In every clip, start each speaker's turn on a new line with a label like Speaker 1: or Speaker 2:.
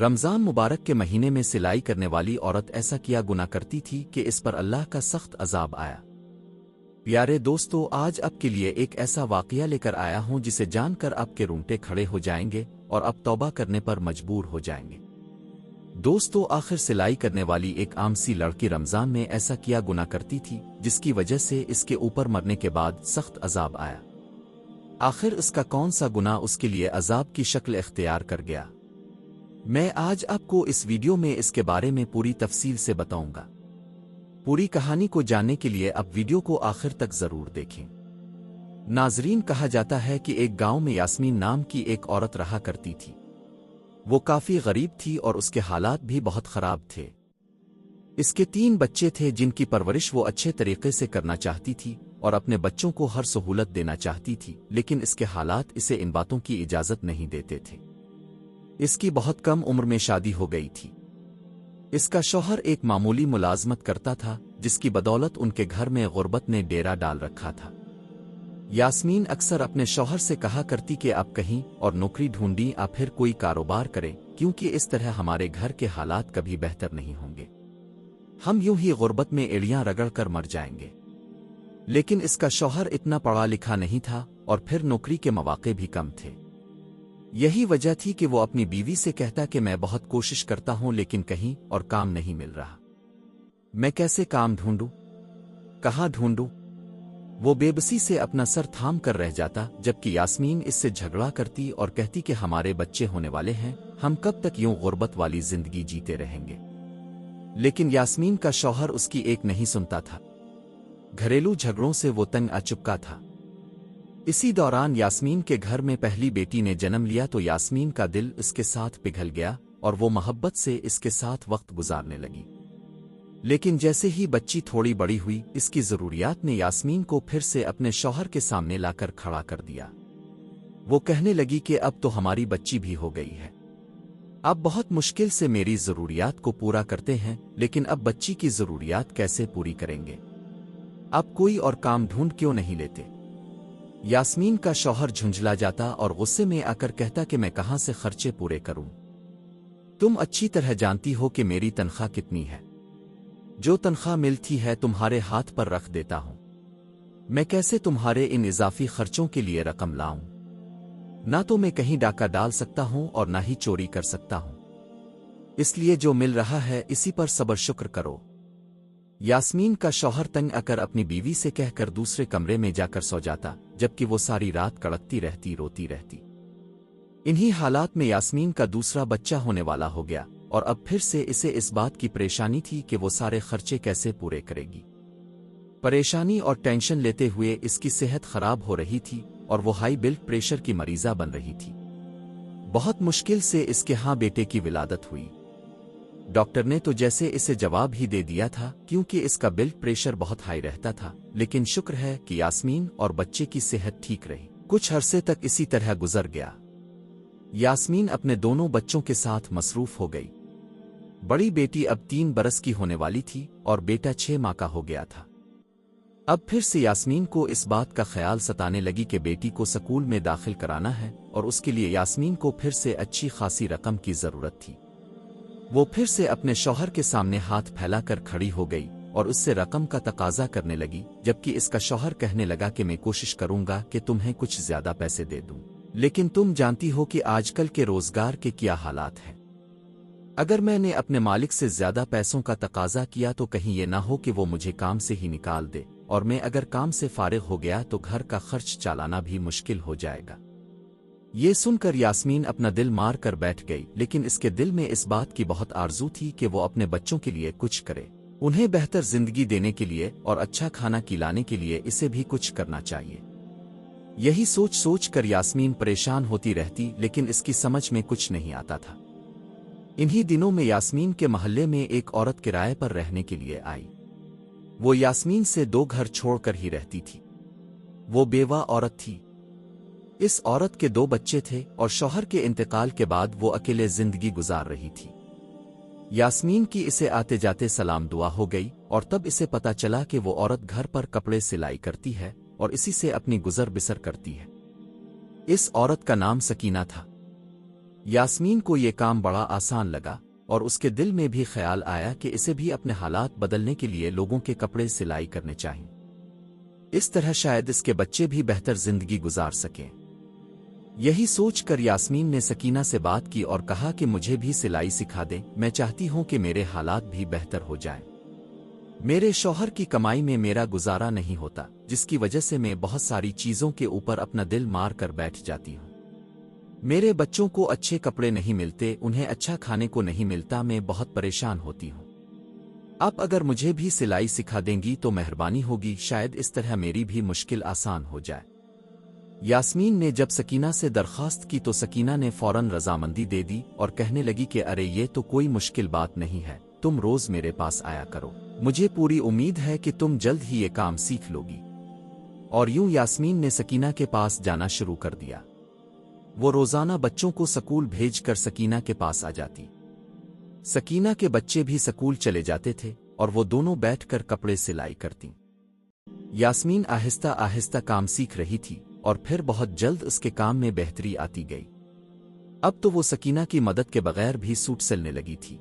Speaker 1: رمضان मुबारक के महीने में सिलाई करने वाली औरत ऐसा किया गुनाह करती थी कि इस पर अल्लाह का सख्त अजाब आया। प्यारे दोस्तों, आज आपके लिए एक ऐसा वाकया लेकर आया हूं जिसे जानकर आपके रोंगटे खड़े हो जाएंगे और आप तौबा करने पर मजबूर हो जाएंगे। दोस्तों, आखिर सिलाई करने वाली एक आम सी लड़की रमजान में ऐसा किया गुनाह करती थी जिसकी वजह से इसके ऊपर मरने के बाद सख्त अजाब आया। आखिर इसका कौन सा गुनाह उसके लिए अजाब की शक्ल इख्तियार कर गया? मैं आज आपको इस वीडियो में इसके बारे में पूरी तफसील से बताऊंगा। पूरी कहानी को जानने के लिए आप वीडियो को आखिर तक जरूर देखें। नाजरीन, कहा जाता है कि एक गांव में यास्मीन नाम की एक औरत रहा करती थी। वो काफी गरीब थी और उसके हालात भी बहुत खराब थे। इसके 3 बच्चे थे जिनकी परवरिश वो अच्छे तरीके से करना चाहती थी और अपने बच्चों को हर सहूलत देना चाहती थी, लेकिन इसके हालात इसे इन बातों की इजाजत नहीं देते थे। इसकी बहुत कम उम्र में शादी हो गई थी। इसका शौहर एक मामूली मुलाजमत करता था जिसकी बदौलत उनके घर में गुर्बत ने डेरा डाल रखा था। यास्मीन अक्सर अपने शौहर से कहा करती कि आप कहीं और नौकरी ढूंढी, आप फिर कोई कारोबार करें, क्योंकि इस तरह हमारे घर के हालात कभी बेहतर नहीं होंगे। हम यूं ही गुर्बत में एड़ियां रगड़ कर मर जाएंगे। लेकिन इसका शौहर इतना पढ़ा लिखा नहीं था और फिर नौकरी के मौके भी कम थे। यही वजह थी कि वो अपनी बीवी से कहता कि मैं बहुत कोशिश करता हूं लेकिन कहीं और काम नहीं मिल रहा। मैं कैसे काम ढूंढूं, कहां ढूंढूं? वो बेबसी से अपना सर थाम कर रह जाता, जबकि यास्मीन इससे झगड़ा करती और कहती कि हमारे बच्चे होने वाले हैं, हम कब तक यूं गुर्बत वाली जिंदगी जीते रहेंगे। लेकिन यास्मीन का शौहर उसकी एक नहीं सुनता था। घरेलू झगड़ों से वो तंग आ चुका था। इसी दौरान यास्मीन के घर में पहली बेटी ने जन्म लिया तो यास्मीन का दिल इसके साथ पिघल गया और वो मोहब्बत से इसके साथ वक्त गुजारने लगी। लेकिन जैसे ही बच्ची थोड़ी बड़ी हुई, इसकी जरूरियात ने यास्मीन को फिर से अपने शौहर के सामने लाकर खड़ा कर दिया। वो कहने लगी कि अब तो हमारी बच्ची भी हो गई है, अब बहुत मुश्किल से मेरी जरूरियात को पूरा करते हैं, लेकिन अब बच्ची की जरूरियात कैसे पूरी करेंगे? अब कोई और काम ढूंढ क्यों नहीं लेते? यास्मीन का शौहर झुंझला जाता और गुस्से में आकर कहता कि मैं कहां से खर्चे पूरे करूं? तुम अच्छी तरह जानती हो कि मेरी तनख्वाह कितनी है। जो तनख्वाह मिलती है तुम्हारे हाथ पर रख देता हूं। मैं कैसे तुम्हारे इन इजाफी खर्चों के लिए रकम लाऊं? ना तो मैं कहीं डाका डाल सकता हूं और ना ही चोरी कर सकता हूं। इसलिए जो मिल रहा है इसी पर सब्र शुक्र करो। यास्मीन का शौहर तंग आकर अपनी बीवी से कहकर दूसरे कमरे में जाकर सो जाता, जबकि वो सारी रात कड़कती रहती, रोती रहती। इन्हीं हालात में यास्मीन का दूसरा बच्चा होने वाला हो गया और अब फिर से इसे इस बात की परेशानी थी कि वो सारे खर्चे कैसे पूरे करेगी। परेशानी और टेंशन लेते हुए इसकी सेहत खराब हो रही थी और वो हाई ब्लड प्रेशर की मरीजा बन रही थी। बहुत मुश्किल से इसके यहाँ बेटे की विलादत हुई। डॉक्टर ने तो जैसे इसे जवाब ही दे दिया था, क्योंकि इसका ब्लड प्रेशर बहुत हाई रहता था। लेकिन शुक्र है कि यास्मीन और बच्चे की सेहत ठीक रही। कुछ अरसे तक इसी तरह गुजर गया। यास्मीन अपने दोनों बच्चों के साथ मसरूफ हो गई। बड़ी बेटी अब 3 बरस की होने वाली थी और बेटा 6 माह का हो गया था। अब फिर से यास्मीन को इस बात का ख्याल सताने लगी कि बेटी को स्कूल में दाखिल कराना है और उसके लिए यास्मीन को फिर से अच्छी खासी रकम की जरूरत थी। वो फिर से अपने शौहर के सामने हाथ फैलाकर खड़ी हो गई और उससे रकम का तकाजा करने लगी, जबकि इसका शौहर कहने लगा कि मैं कोशिश करूंगा कि तुम्हें कुछ ज्यादा पैसे दे दूं, लेकिन तुम जानती हो कि आजकल के रोजगार के क्या हालात हैं। अगर मैंने अपने मालिक से ज्यादा पैसों का तकाजा किया तो कहीं ये ना हो कि वो मुझे काम से ही निकाल दे, और मैं अगर काम से फारिग हो गया तो घर का खर्च चलाना भी मुश्किल हो जाएगा। ये सुनकर यास्मीन अपना दिल मार कर बैठ गई, लेकिन इसके दिल में इस बात की बहुत आरजू थी कि वो अपने बच्चों के लिए कुछ करे। उन्हें बेहतर जिंदगी देने के लिए और अच्छा खाना खिलाने के लिए इसे भी कुछ करना चाहिए। यही सोच सोच कर यास्मीन परेशान होती रहती, लेकिन इसकी समझ में कुछ नहीं आता था। इन्हीं दिनों में यास्मीन के मोहल्ले में एक औरत किराए पर रहने के लिए आई। वो यास्मीन से 2 घर छोड़कर ही रहती थी। वो बेवा औरत थी। इस औरत के 2 बच्चे थे और शौहर के इंतकाल के बाद वो अकेले जिंदगी गुजार रही थी। यास्मीन की इसे आते जाते सलाम दुआ हो गई और तब इसे पता चला कि वो औरत घर पर कपड़े सिलाई करती है और इसी से अपनी गुजर बिसर करती है। इस औरत का नाम सकीना था। यास्मीन को ये काम बड़ा आसान लगा और उसके दिल में भी ख्याल आया कि इसे भी अपने हालात बदलने के लिए लोगों के कपड़े सिलाई करने चाहिए। इस तरह शायद इसके बच्चे भी बेहतर जिंदगी गुजार सकें। यही सोचकर यास्मीन ने सकीना से बात की और कहा कि मुझे भी सिलाई सिखा दें, मैं चाहती हूं कि मेरे हालात भी बेहतर हो जाएं। मेरे शौहर की कमाई में मेरा गुजारा नहीं होता, जिसकी वजह से मैं बहुत सारी चीजों के ऊपर अपना दिल मार कर बैठ जाती हूं। मेरे बच्चों को अच्छे कपड़े नहीं मिलते, उन्हें अच्छा खाने को नहीं मिलता, मैं बहुत परेशान होती हूं। आप अगर मुझे भी सिलाई सिखा देंगी तो मेहरबानी होगी, शायद इस तरह मेरी भी मुश्किल आसान हो जाए। यास्मीन ने जब सकीना से दरख्वास्त की तो सकीना ने फौरन रजामंदी दे दी और कहने लगी कि अरे ये तो कोई मुश्किल बात नहीं है, तुम रोज मेरे पास आया करो, मुझे पूरी उम्मीद है कि तुम जल्द ही ये काम सीख लोगी। और यूं यास्मीन ने सकीना के पास जाना शुरू कर दिया। वो रोजाना बच्चों को स्कूल भेजकर सकीना के पास आ जाती। सकीना के बच्चे भी स्कूल चले जाते थे और वो दोनों बैठकर कपड़े सिलाई करती। यास्मीन आहिस्ता आहिस्ता काम सीख रही थी और फिर बहुत जल्द उसके काम में बेहतरी आती गई। अब तो वो सकीना की मदद के बगैर भी सूट सिलने लगी थी।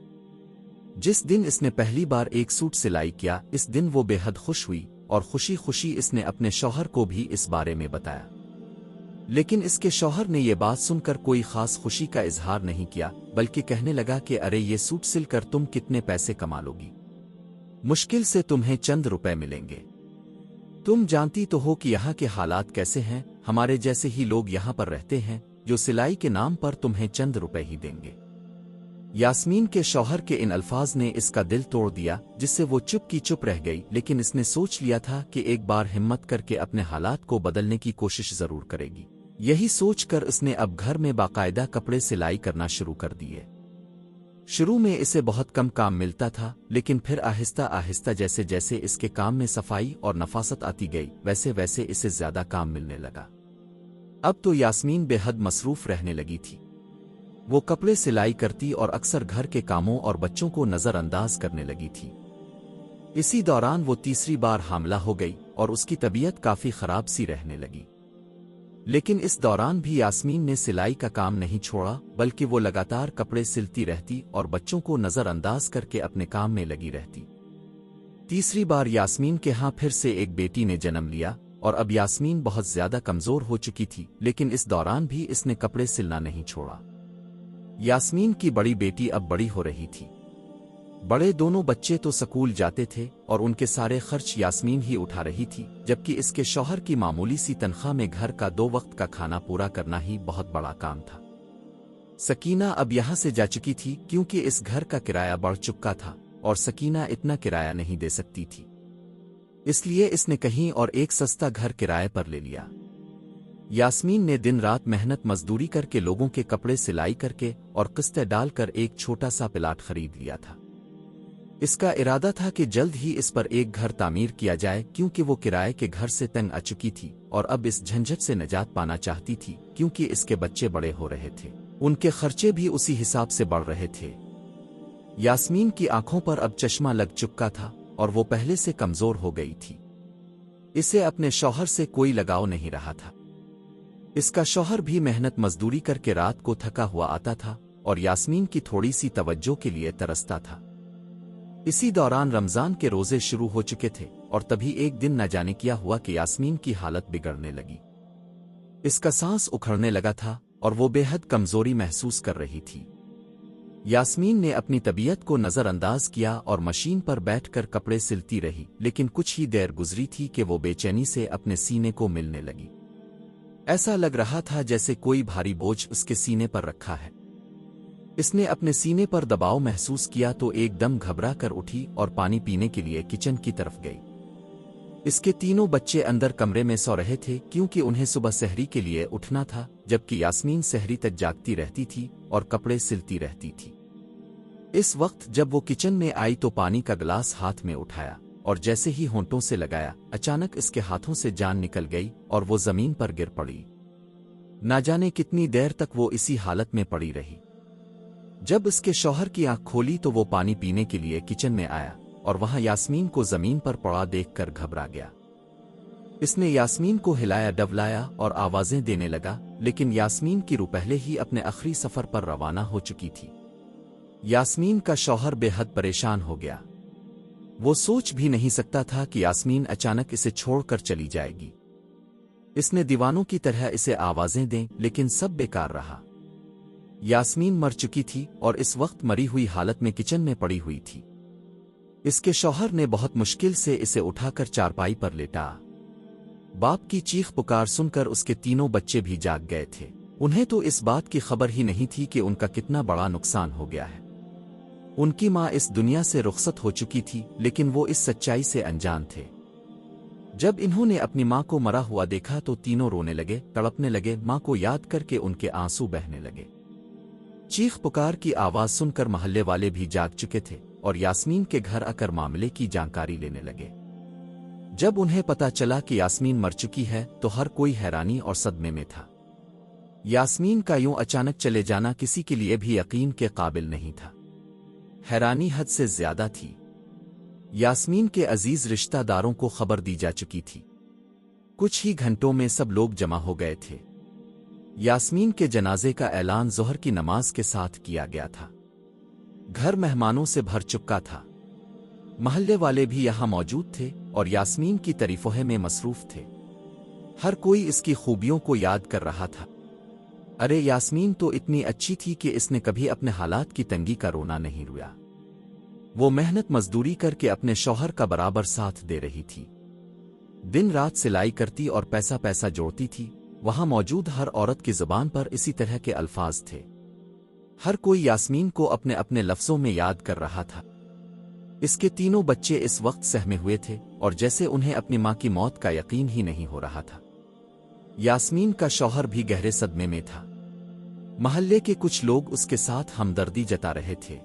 Speaker 1: जिस दिन इसने पहली बार एक सूट सिलाई किया, इस दिन वो बेहद खुश हुई और खुशी खुशी इसने अपने शौहर को भी इस बारे में बताया। लेकिन इसके शौहर ने ये बात सुनकर कोई खास खुशी का इजहार नहीं किया, बल्कि कहने लगा कि अरे ये सूट सिलकर तुम कितने पैसे कमा लोगी, मुश्किल से तुम्हें चंद रुपए मिलेंगे। तुम जानती तो हो कि यहाँ के हालात कैसे हैं, हमारे जैसे ही लोग यहाँ पर रहते हैं जो सिलाई के नाम पर तुम्हें चंद रुपए ही देंगे। यास्मीन के शौहर के इन अल्फाज ने इसका दिल तोड़ दिया, जिससे वो चुप की चुप रह गई। लेकिन इसने सोच लिया था कि एक बार हिम्मत करके अपने हालात को बदलने की कोशिश जरूर करेगी। यही सोचकर इसने अब घर में बाकायदा कपड़े सिलाई करना शुरू कर दिए। शुरू में इसे बहुत कम काम मिलता था, लेकिन फिर आहिस्ता आहिस्ता जैसे जैसे इसके काम में सफाई और नफासत आती गई, वैसे वैसे इसे ज्यादा काम मिलने लगा। अब तो यास्मीन बेहद मसरूफ रहने लगी थी। वो कपड़े सिलाई करती और अक्सर घर के कामों और बच्चों को नजरअंदाज करने लगी थी। इसी दौरान वो तीसरी बार हामला हो गई और उसकी तबीयत काफी खराब सी रहने लगी। लेकिन इस दौरान भी यास्मीन ने सिलाई का काम नहीं छोड़ा, बल्कि वो लगातार कपड़े सिलती रहती और बच्चों को नजरअंदाज करके अपने काम में लगी रहती। तीसरी बार यास्मीन के यहाँ फिर से एक बेटी ने जन्म लिया और अब यास्मीन बहुत ज्यादा कमजोर हो चुकी थी, लेकिन इस दौरान भी इसने कपड़े सिलना नहीं छोड़ा। यास्मीन की बड़ी बेटी अब बड़ी हो रही थी। बड़े दोनों बच्चे तो स्कूल जाते थे और उनके सारे खर्च यास्मीन ही उठा रही थी, जबकि इसके शौहर की मामूली सी तनख्वाह में घर का 2 वक्त का खाना पूरा करना ही बहुत बड़ा काम था। सकीना अब यहाँ से जा चुकी थी क्योंकि इस घर का किराया बढ़ चुका था और सकीना इतना किराया नहीं दे सकती थी। इसलिए इसने कहीं और एक सस्ता घर किराए पर ले लिया। यास्मीन ने दिन रात मेहनत मजदूरी करके लोगों के कपड़े सिलाई करके और किस्तें डालकर एक छोटा सा प्लाट खरीद लिया था। इसका इरादा था कि जल्द ही इस पर एक घर तामीर किया जाए, क्योंकि वो किराए के घर से तंग आ चुकी थी और अब इस झंझट से निजात पाना चाहती थी, क्योंकि इसके बच्चे बड़े हो रहे थे, उनके खर्चे भी उसी हिसाब से बढ़ रहे थे। यास्मीन की आंखों पर अब चश्मा लग चुका था और वो पहले से कमजोर हो गई थी। इसे अपने शौहर से कोई लगाव नहीं रहा था। इसका शौहर भी मेहनत मजदूरी करके रात को थका हुआ आता था और यास्मीन की थोड़ी सी तवज्जो के लिए तरसता था। इसी दौरान रमजान के रोजे शुरू हो चुके थे और तभी एक दिन न जाने क्या हुआ कि यास्मीन की हालत बिगड़ने लगी। इसका सांस उखड़ने लगा था और वो बेहद कमजोरी महसूस कर रही थी। यास्मीन ने अपनी तबीयत को नजरअंदाज किया और मशीन पर बैठकर कपड़े सिलती रही, लेकिन कुछ ही देर गुजरी थी कि वो बेचैनी से अपने सीने को मिलने लगी। ऐसा लग रहा था जैसे कोई भारी बोझ उसके सीने पर रखा है। इसने अपने सीने पर दबाव महसूस किया तो एकदम घबरा कर उठी और पानी पीने के लिए किचन की तरफ गई। इसके तीनों बच्चे अंदर कमरे में सो रहे थे, क्योंकि उन्हें सुबह सहरी के लिए उठना था, जबकि यास्मीन सहरी तक जागती रहती थी और कपड़े सिलती रहती थी। इस वक्त जब वो किचन में आई तो पानी का गिलास हाथ में उठाया और जैसे ही होंठों से लगाया, अचानक इसके हाथों से जान निकल गई और वो जमीन पर गिर पड़ी। ना जाने कितनी देर तक वो इसी हालत में पड़ी रही। जब इसके शौहर की आंख खोली तो वो पानी पीने के लिए किचन में आया और वहां यास्मीन को जमीन पर पड़ा देखकर घबरा गया। इसने यास्मीन को हिलाया डबलाया और आवाजें देने लगा, लेकिन यास्मीन की रूह पहले ही अपने आखिरी सफर पर रवाना हो चुकी थी। यास्मीन का शौहर बेहद परेशान हो गया। वो सोच भी नहीं सकता था कि यास्मीन अचानक इसे छोड़कर चली जाएगी। इसने दीवानों की तरह इसे आवाजें दें, लेकिन सब बेकार रहा। यास्मीन मर चुकी थी और इस वक्त मरी हुई हालत में किचन में पड़ी हुई थी। इसके शौहर ने बहुत मुश्किल से इसे उठाकर चारपाई पर लेटा। बाप की चीख पुकार सुनकर उसके तीनों बच्चे भी जाग गए थे। उन्हें तो इस बात की खबर ही नहीं थी कि उनका कितना बड़ा नुकसान हो गया है। उनकी माँ इस दुनिया से रुखसत हो चुकी थी, लेकिन वो इस सच्चाई से अनजान थे। जब इन्होंने अपनी माँ को मरा हुआ देखा तो तीनों रोने लगे, तड़पने लगे। माँ को याद करके उनके आंसू बहने लगे। चीख पुकार की आवाज सुनकर मोहल्ले वाले भी जाग चुके थे और यास्मीन के घर आकर मामले की जानकारी लेने लगे। जब उन्हें पता चला कि यास्मीन मर चुकी है तो हर कोई हैरानी और सदमे में था। यास्मीन का यूं अचानक चले जाना किसी के लिए भी यकीन के काबिल नहीं था। हैरानी हद से ज्यादा थी। यास्मीन के अजीज रिश्तेदारों को खबर दी जा चुकी थी। कुछ ही घंटों में सब लोग जमा हो गए थे। यास्मीन के जनाजे का ऐलान ज़ोहर की नमाज के साथ किया गया था। घर मेहमानों से भर चुका था। महल्ले वाले भी यहां मौजूद थे और यास्मीन की तारीफों में मसरूफ थे। हर कोई इसकी खूबियों को याद कर रहा था। अरे यास्मीन तो इतनी अच्छी थी कि इसने कभी अपने हालात की तंगी का रोना नहीं रोया। वो मेहनत मजदूरी करके अपने शौहर का बराबर साथ दे रही थी। दिन रात सिलाई करती और पैसा पैसा जोड़ती थी। वहां मौजूद हर औरत की जुबान पर इसी तरह के अल्फाज थे। हर कोई यास्मीन को अपने अपने लफ्जों में याद कर रहा था। इसके तीनों बच्चे इस वक्त सहमे हुए थे और जैसे उन्हें अपनी मां की मौत का यकीन ही नहीं हो रहा था। यास्मीन का शौहर भी गहरे सदमे में था। महल्ले के कुछ लोग उसके साथ हमदर्दी जता रहे थे।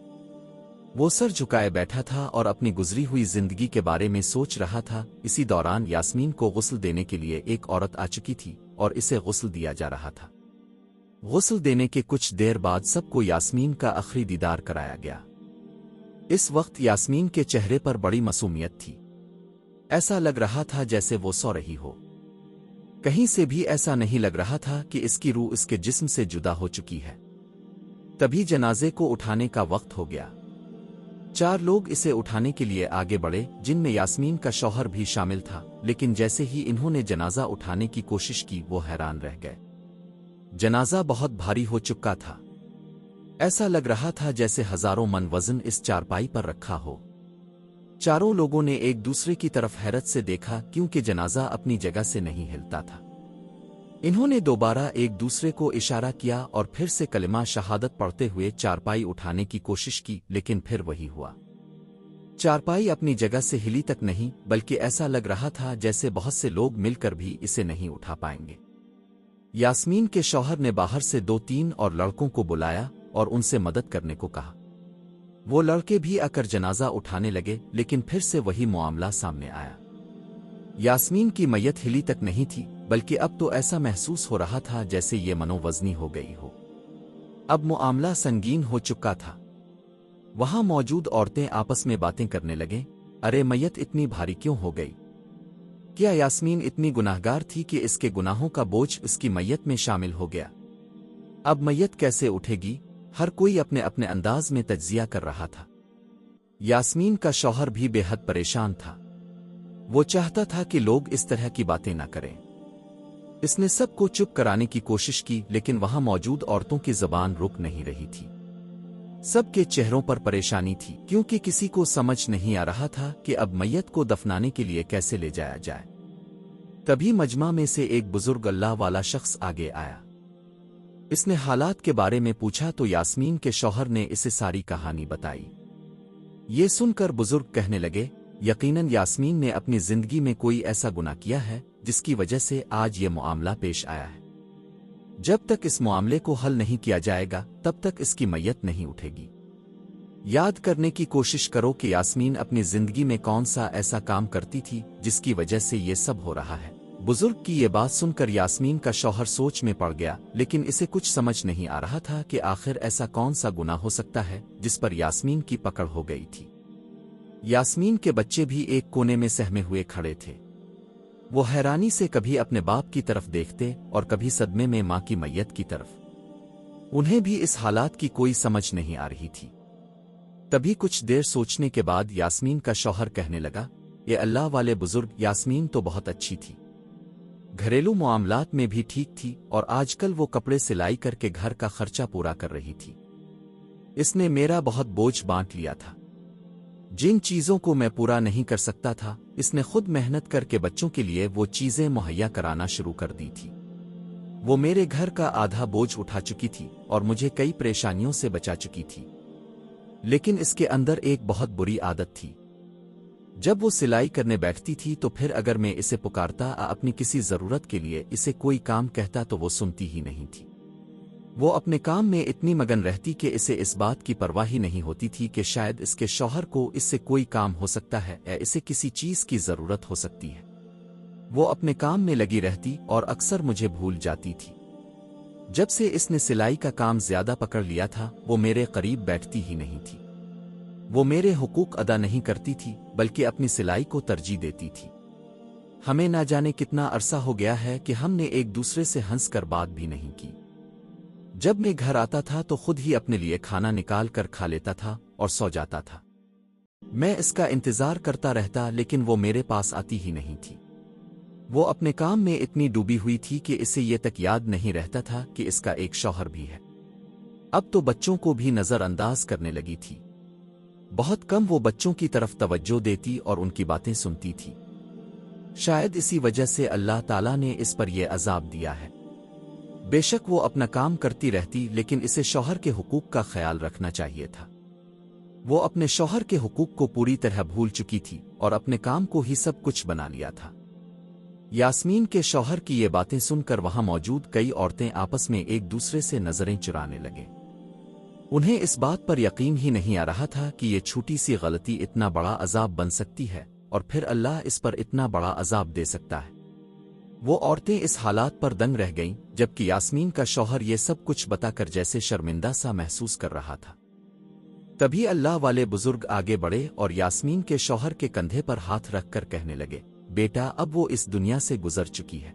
Speaker 1: वो सर झुकाए बैठा था और अपनी गुजरी हुई जिंदगी के बारे में सोच रहा था। इसी दौरान यास्मीन को गुस्ल देने के लिए एक औरत आ चुकी थी और इसे गुस्ल दिया जा रहा था। गुस्ल देने के कुछ देर बाद सबको यास्मीन का आखिरी दीदार कराया गया। इस वक्त यास्मीन के चेहरे पर बड़ी मासूमियत थी। ऐसा लग रहा था जैसे वो सो रही हो। कहीं से भी ऐसा नहीं लग रहा था कि इसकी रूह इसके जिस्म से जुदा हो चुकी है। तभी जनाजे को उठाने का वक्त हो गया। 4 लोग इसे उठाने के लिए आगे बढ़े, जिनमें यास्मीन का शौहर भी शामिल था। लेकिन जैसे ही इन्होंने जनाजा उठाने की कोशिश की वो हैरान रह गए। जनाजा बहुत भारी हो चुका था। ऐसा लग रहा था जैसे हजारों मन वजन इस चारपाई पर रखा हो। चारों लोगों ने एक दूसरे की तरफ हैरत से देखा, क्योंकि जनाजा अपनी जगह से नहीं हिलता था। इन्होंने दोबारा एक दूसरे को इशारा किया और फिर से कलिमा शहादत पढ़ते हुए चारपाई उठाने की कोशिश की, लेकिन फिर वही हुआ। चारपाई अपनी जगह से हिली तक नहीं, बल्कि ऐसा लग रहा था जैसे बहुत से लोग मिलकर भी इसे नहीं उठा पाएंगे। यास्मीन के शौहर ने बाहर से 2-3 और लड़कों को बुलाया और उनसे मदद करने को कहा। वो लड़के भी आकर जनाजा उठाने लगे, लेकिन फिर से वही मामला सामने आया। यास्मीन की मैयत हिली तक नहीं थी, बल्कि अब तो ऐसा महसूस हो रहा था जैसे ये मनोवजनी हो गई हो। अब मामला संगीन हो चुका था। वहां मौजूद औरतें आपस में बातें करने लगे। अरे मैयत इतनी भारी क्यों हो गई? क्या यास्मीन इतनी गुनाहगार थी कि इसके गुनाहों का बोझ इसकी मैयत में शामिल हो गया? अब मैयत कैसे उठेगी? हर कोई अपने अपने अंदाज में तज्जिया कर रहा था। यास्मीन का शौहर भी बेहद परेशान था। वो चाहता था कि लोग इस तरह की बातें न करें। इसने सबको चुप कराने की कोशिश की, लेकिन वहां मौजूद औरतों की जुबान रुक नहीं रही थी। सबके चेहरों पर परेशानी थी, क्योंकि किसी को समझ नहीं आ रहा था कि अब मैयत को दफनाने के लिए कैसे ले जाया जाए। तभी मजमा में से एक बुजुर्ग अल्लाह वाला शख्स आगे आया। इसने हालात के बारे में पूछा तो यास्मीन के शौहर ने इसे सारी कहानी बताई। ये सुनकर बुजुर्ग कहने लगे, यकीनन यास्मीन ने अपनी जिंदगी में कोई ऐसा गुनाह किया है जिसकी वजह से आज ये मामला पेश आया है। जब तक इस मामले को हल नहीं किया जाएगा तब तक इसकी मैयत नहीं उठेगी। याद करने की कोशिश करो कि यास्मीन अपनी जिंदगी में कौन सा ऐसा काम करती थी जिसकी वजह से ये सब हो रहा है। बुजुर्ग की ये बात सुनकर यास्मीन का शौहर सोच में पड़ गया, लेकिन इसे कुछ समझ नहीं आ रहा था कि आखिर ऐसा कौन सा गुनाह हो सकता है जिस पर यास्मीन की पकड़ हो गई थी। यास्मीन के बच्चे भी एक कोने में सहमे हुए खड़े थे। وہ حیرانی سے کبھی اپنے باپ کی طرف دیکھتے اور کبھی صدمے میں ماں کی میت کی طرف۔ انہیں بھی اس حالات کی کوئی سمجھ نہیں آ رہی تھی۔ تبھی کچھ دیر سوچنے کے بعد یاسمین کا شوہر کہنے لگا، یہ اللہ والے بزرگ، یاسمین تو بہت اچھی تھی، گھریلو معاملات میں بھی ٹھیک تھی، اور آج کل وہ کپڑے سلائی کر کے گھر کا خرچہ پورا کر رہی تھی۔ اس نے میرا بہت بوجھ بانٹ لیا تھا، جن چیزوں کو میں پورا نہیں کر سکتا تھا اس نے خود محنت کر کے بچوں کے لیے وہ چیزیں مہیا کرانا شروع کر دی تھی۔ وہ میرے گھر کا آدھا بوجھ اٹھا چکی تھی اور مجھے کئی پریشانیوں سے بچا چکی تھی، لیکن اس کے اندر ایک بہت بری عادت تھی۔ جب وہ سلائی کرنے بیٹھتی تھی تو پھر اگر میں اسے پکارتا اپنی کسی ضرورت کے لیے، اسے کوئی کام کہتا تو وہ سنتی ہی نہیں تھی۔ وہ اپنے کام میں اتنی مگن رہتی کہ اسے اس بات کی پرواہ ہی نہیں ہوتی تھی کہ شاید اس کے شوہر کو اس سے کوئی کام ہو سکتا ہے یا اسے کسی چیز کی ضرورت ہو سکتی ہے۔ وہ اپنے کام میں لگی رہتی اور اکثر مجھے بھول جاتی تھی۔ جب سے اس نے سلائی کا کام زیادہ پکڑ لیا تھا وہ میرے قریب بیٹھتی ہی نہیں تھی۔ وہ میرے حقوق ادا نہیں کرتی تھی بلکہ اپنی سلائی کو ترجیح دیتی تھی۔ ہمیں نہ جانے کتنا عرصہ ہو گیا ہے کہ ہم نے ایک دوسرے سے ہنس کر بات بھی نہیں کی۔ جب میں گھر آتا تھا تو خود ہی اپنے لیے کھانا نکال کر کھا لیتا تھا اور سو جاتا تھا۔ میں اس کا انتظار کرتا رہتا لیکن وہ میرے پاس آتی ہی نہیں تھی۔ وہ اپنے کام میں اتنی ڈوبی ہوئی تھی کہ اسے یہ تک یاد نہیں رہتا تھا کہ اس کا ایک شوہر بھی ہے۔ اب تو بچوں کو بھی نظر انداز کرنے لگی تھی۔ بہت کم وہ بچوں کی طرف توجہ دیتی اور ان کی باتیں سنتی تھی۔ شاید اسی وجہ سے اللہ تعالیٰ نے اس پر یہ عذاب دیا ہے۔ بے شک وہ اپنا کام کرتی رہتی لیکن اسے شوہر کے حقوق کا خیال رکھنا چاہیے تھا۔ وہ اپنے شوہر کے حقوق کو پوری طرح بھول چکی تھی اور اپنے کام کو ہی سب کچھ بنا لیا تھا۔ یاسمین کے شوہر کی یہ باتیں سن کر وہاں موجود کئی عورتیں آپس میں ایک دوسرے سے نظریں چرانے لگے۔ انہیں اس بات پر یقین ہی نہیں آ رہا تھا کہ یہ چھوٹی سی غلطی اتنا بڑا عذاب بن سکتی ہے اور پھر اللہ اس پر اتنا بڑا عذاب دے سکتا ہے۔ وہ عورتیں اس حالات پر دنگ رہ گئیں جبکہ یاسمین کا شوہر یہ سب کچھ بتا کر جیسے شرمندہ سا محسوس کر رہا تھا۔ تبھی اللہ والے بزرگ آگے بڑھے اور یاسمین کے شوہر کے کندھے پر ہاتھ رکھ کر کہنے لگے، بیٹا اب وہ اس دنیا سے گزر چکی ہے۔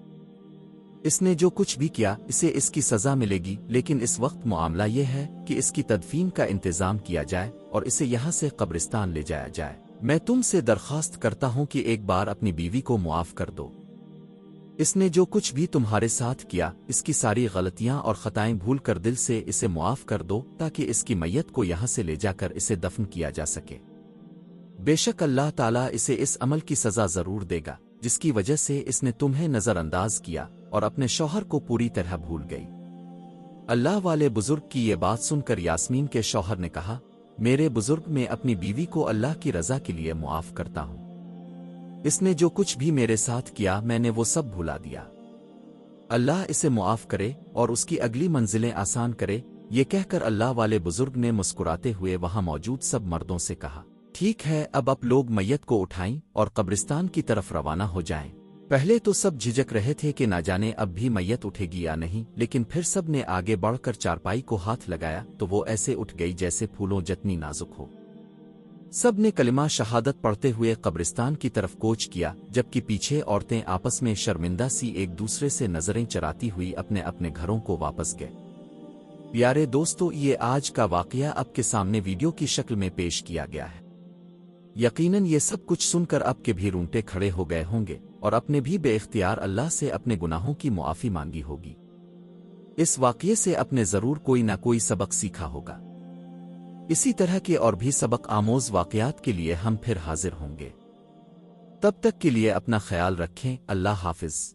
Speaker 1: اس نے جو کچھ بھی کیا اسے اس کی سزا ملے گی، لیکن اس وقت معاملہ یہ ہے کہ اس کی تدفین کا انتظام کیا جائے اور اسے یہاں سے قبرستان لے جایا جائے۔ میں تم سے درخواست کرتا ہوں کہ ایک بار اپنی بیوی کو معاف کر دو۔ اس نے جو کچھ بھی تمہارے ساتھ کیا اس کی ساری غلطیاں اور خطائیں بھول کر دل سے اسے معاف کر دو تاکہ اس کی میت کو یہاں سے لے جا کر اسے دفن کیا جا سکے۔ بے شک اللہ تعالیٰ اسے اس عمل کی سزا ضرور دے گا جس کی وجہ سے اس نے تمہیں نظر انداز کیا اور اپنے شوہر کو پوری طرح بھول گئی۔ اللہ والے بزرگ کی یہ بات سن کر یاسمین کے شوہر نے کہا، میرے بزرگ، میں اپنی بیوی کو اللہ کی رضا کے لیے معاف کرتا ہوں۔ اس نے جو کچھ بھی میرے ساتھ کیا میں نے وہ سب بھلا دیا۔ اللہ اسے معاف کرے اور اس کی اگلی منزلیں آسان کرے۔ یہ کہہ کر اللہ والے بزرگ نے مسکراتے ہوئے وہاں موجود سب مردوں سے کہا، ٹھیک ہے، اب آپ لوگ میت کو اٹھائیں اور قبرستان کی طرف روانہ ہو جائیں۔ پہلے تو سب جھجک رہے تھے کہ نہ جانے اب بھی میت اٹھے گی یا نہیں، لیکن پھر سب نے آگے بڑھ کر چارپائی کو ہاتھ لگایا تو وہ ایسے اٹھ گئی جیسے پھولوں جتنی نازک ہو۔ سب نے کلمہ شہادت پڑھتے ہوئے قبرستان کی طرف کوچ کیا، جبکہ پیچھے عورتیں آپس میں شرمندہ سی ایک دوسرے سے نظریں چراتی ہوئی اپنے اپنے گھروں کو واپس گئے۔ پیارے دوستو، یہ آج کا واقعہ آپ کے سامنے ویڈیو کی شکل میں پیش کیا گیا ہے۔ یقیناً یہ سب کچھ سن کر آپ کے بھی رونگٹے کھڑے ہو گئے ہوں گے اور اپنے بھی بے اختیار اللہ سے اپنے گناہوں کی معافی مانگی ہوگی۔ اس واقعے سے اپنے ضرور کوئی نہ کوئی سبق سیکھا ہوگا۔ اسی طرح کے اور بھی سبق آموز واقعات کے لیے ہم پھر حاضر ہوں گے۔ تب تک کے لیے اپنا خیال رکھیں۔ اللہ حافظ۔